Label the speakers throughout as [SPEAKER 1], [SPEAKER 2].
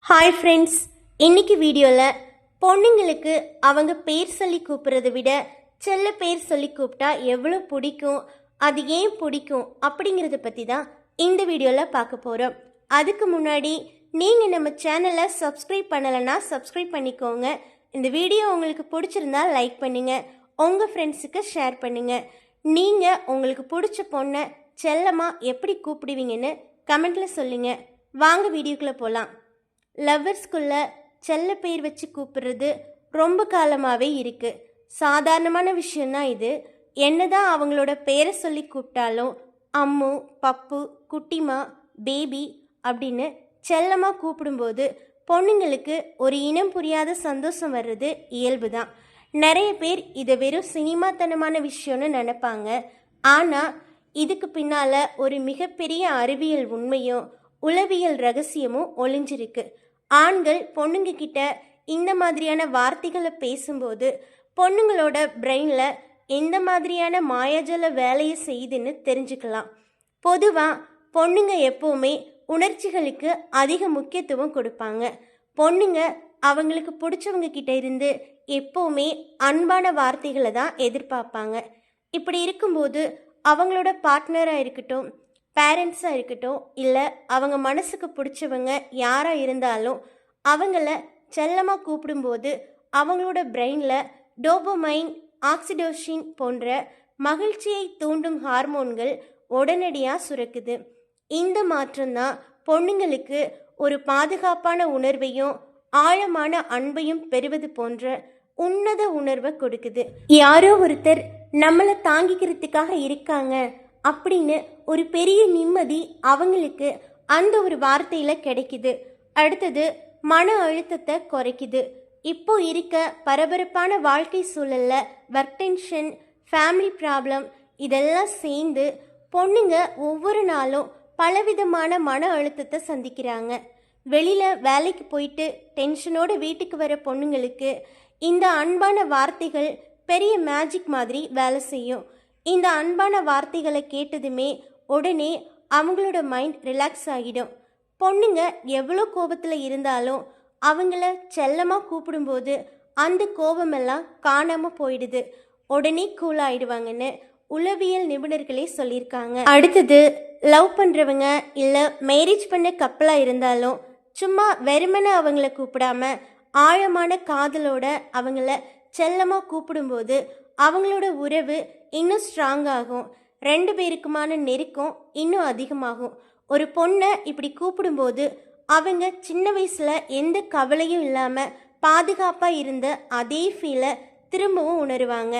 [SPEAKER 1] Hi friends, இன்னைக்கு வீடியோவில் பொண்ணுங்களுக்கு அவங்க பேர் சொல்லி கூப்பிட்றத விட செல்ல பேர் சொல்லி கூப்பிட்டா எவ்வளோ பிடிக்கும், அது ஏன் பிடிக்கும் அப்படிங்கிறத பற்றி தான் இந்த வீடியோவில் பார்க்க போகிறோம். அதுக்கு முன்னாடி நீங்கள் நம்ம சேனலை சப்ஸ்கிரைப் பண்ணலைன்னா சப்ஸ்கிரைப் பண்ணிக்கோங்க. இந்த வீடியோ உங்களுக்கு பிடிச்சிருந்தா லைக் பண்ணுங்கள், உங்கள் ஃப்ரெண்ட்ஸுக்கு ஷேர் பண்ணுங்கள். நீங்கள் உங்களுக்கு பிடிச்ச பொண்ணை செல்லமாக எப்படி கூப்பிடுவீங்கன்னு கமெண்ட்டில் சொல்லுங்கள். வாங்க வீடியோக்குள்ளே போகலாம். லவ்வர்ஸ்குள்ள செல்ல பேர் வச்சு கூப்பிடுறது ரொம்ப காலமாகவே இருக்குது. சாதாரணமான விஷயந்தான் இது. என்னதான் அவங்களோட பேரை சொல்லி கூப்பிட்டாலும் அம்மு, பப்பு, குட்டிமா, பேபி அப்படின்னு செல்லமாக கூப்பிடும்போது பொண்ணுங்களுக்கு ஒரு இனம் புரியாத சந்தோஷம் வர்றது இயல்பு தான். நிறைய பேர் இதை வெறும் சினிமாத்தனமான விஷயம்னு நினைப்பாங்க. ஆனால் இதுக்கு பின்னால் ஒரு மிகப்பெரிய அறிவியல் உண்மையும் உளவியல் ரகசியமும் ஒளிஞ்சிருக்கு. ஆண்கள் பொண்ணுங்க கிட்ட இந்த மாதிரியான வார்த்தைகளை பேசும்போது பொண்ணுங்களோட பிரெயினில் எந்த மாதிரியான மாயாஜல வேலையை செய்யுதுன்னு தெரிஞ்சுக்கலாம். பொதுவாக பொண்ணுங்க எப்போவுமே உணர்ச்சிகளுக்கு அதிக முக்கியத்துவம் கொடுப்பாங்க. பொண்ணுங்க அவங்களுக்கு பிடிச்சவங்க கிட்ட இருந்து எப்போவுமே அன்பான வார்த்தைகளை தான் எதிர்பார்ப்பாங்க. இப்படி இருக்கும்போது அவங்களோட பார்ட்னராக இருக்கட்டும், பேரண்ட்ஸாக இருக்கட்டும், இல்லை அவங்க மனசுக்கு பிடிச்சவங்க யாராக இருந்தாலும் அவங்கள செல்லமாக கூப்பிடும்போது அவங்களோட பிரெயினில் டோபமைன், ஆக்சிடோசின் போன்ற மகிழ்ச்சியை தூண்டும் ஹார்மோன்கள் உடனடியாக சுரக்குது. இந்த மாற்றம்தான் பொண்ணுங்களுக்கு ஒரு பாதுகாப்பான உணர்வையும் ஆழமான அன்பையும் பெறுவது போன்ற உன்னத உணர்வை கொடுக்குது. யாரோ ஒருத்தர் நம்மளை தாங்கிக்கிறதுக்காக இருக்காங்க அப்படின்னு ஒரு பெரிய நிம்மதி அவங்களுக்கு அந்த ஒரு வார்த்தையில் கிடைக்குது. அடுத்தது மன அழுத்தத்தை குறைக்குது. இப்போ இருக்க பரபரப்பான வாழ்க்கை சூழல்ல ஒர்க் டென்ஷன், ஃபேமிலி ப்ராப்ளம் இதெல்லாம் சேர்ந்து பொண்ணுங்க ஒவ்வொரு நாளும் பலவிதமான மன அழுத்தத்தை சந்திக்கிறாங்க. வெளியில் வேலைக்கு போயிட்டு டென்ஷனோடு வீட்டுக்கு வர பொண்ணுங்களுக்கு இந்த அன்பான வார்த்தைகள் பெரிய மேஜிக் மாதிரி வேலை செய்யும். இந்த அன்பான வார்த்தைகளை கேட்டதுமே உடனே அவங்களோட மைண்ட் ரிலாக்ஸ் ஆகிடும். பொண்ணுங்க எவ்வளோ கோபத்தில் இருந்தாலும் அவங்கள செல்லமாக கூப்பிடும்போது அந்த கோபமெல்லாம் காணாமல் போயிடுது. உடனே கூல் ஆகிடுவாங்கன்னு உளவியல் நிபுணர்களே சொல்லியிருக்காங்க. அடுத்தது லவ் பண்ணுறவங்க இல்லை மேரேஜ் பண்ண கப்பலாக இருந்தாலும் சும்மா வெறுமனை அவங்கள கூப்பிடாம ஆழமான காதலோட அவங்கள செல்லமாக கூப்பிடும்போது அவங்களோட உறவு இன்னும் ஸ்ட்ராங் ஆகும். ரெண்டு பேருக்குமான நெருக்கம் இன்னும் அதிகமாகும். ஒரு பொண்ணை இப்படி கூப்பிடும்போது அவங்க சின்ன வயசில் எந்த கவலையும் இல்லாமல் பாதுகாப்பாக இருந்த அதே ஃபீலை திரும்பவும் உணருவாங்க.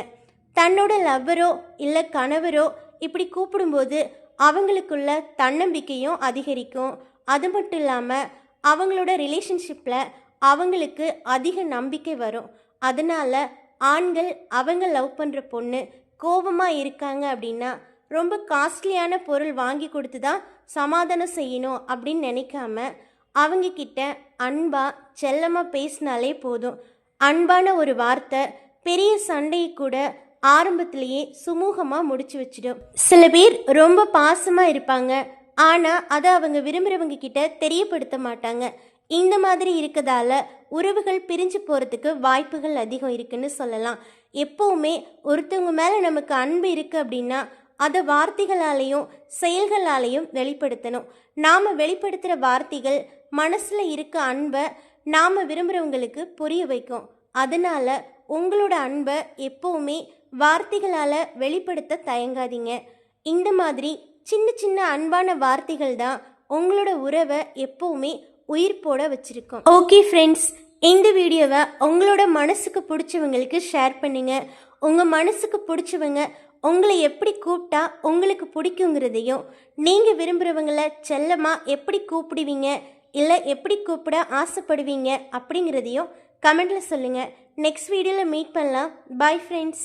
[SPEAKER 1] தன்னோட லவ்வரோ இல்லை கணவரோ இப்படி கூப்பிடும்போது அவங்களுக்குள்ள தன்னம்பிக்கையும் அதிகரிக்கும். அது மட்டும் இல்லாமல் அவங்களோட ரிலேஷன்ஷிப்பில் அவங்களுக்கு அதிக நம்பிக்கை வரும். அதனால் ஆண்கள் அவங்க லவ் பண்ணுற பொண்ணு கோபமாக இருக்காங்க அப்படின்னா ரொம்ப காஸ்ட்லியான பொருள் வாங்கி கொடுத்து தான் சமாதானம் செய்யணும் அப்படின்னு நினைக்காம அவங்க கிட்ட அன்பா செல்லமாக பேசினாலே போதும். அன்பான ஒரு வார்த்தை பெரிய சண்டையை கூட ஆரம்பத்திலேயே சுமூகமாக முடிச்சு வச்சிடும். சில பேர் ரொம்ப பாசமாக இருப்பாங்க, ஆனால் அதை அவங்க விரும்புகிறவங்க கிட்ட தெரியப்படுத்த மாட்டாங்க. இந்த மாதிரி இருக்கதால உறவுகள் பிரிஞ்சு போகிறதுக்கு வாய்ப்புகள் அதிகம் இருக்குன்னு சொல்லலாம். எப்போவுமே ஒருத்தவங்க மேலே நமக்கு அன்பு இருக்குது அப்படின்னா அதை வார்த்தைகளாலேயும் செயல்களாலேயும் வெளிப்படுத்தணும். நாம் வெளிப்படுத்துகிற வார்த்தைகள் மனசில் இருக்க அன்பை நாம் விரும்புகிறவங்களுக்கு புரிய வைக்கும். அதனால் உங்களோட அன்பை எப்போவுமே வார்த்தைகளால் வெளிப்படுத்த தயங்காதீங்க. இந்த மாதிரி சின்ன சின்ன அன்பான வார்த்தைகள் தான் உங்களோட உறவை எப்போவுமே உயிர் போட வச்சிருக்கோம். ஓகே ஃப்ரெண்ட்ஸ், இந்த வீடியோவை உங்களோட மனசுக்கு பிடிச்சவங்களுக்கு ஷேர் பண்ணுங்க. உங்கள் மனசுக்கு பிடிச்சவங்க உங்களை எப்படி கூப்பிட்டா உங்களுக்கு பிடிக்குங்கிறதையும், நீங்கள் விரும்புகிறவங்கள செல்லமாக எப்படி கூப்பிடுவீங்க இல்லை எப்படி கூப்பிட ஆசைப்படுவீங்க அப்படிங்கிறதையும் கமெண்டில் சொல்லுங்கள். நெக்ஸ்ட் வீடியோவில் மீட் பண்ணலாம். Bye friends.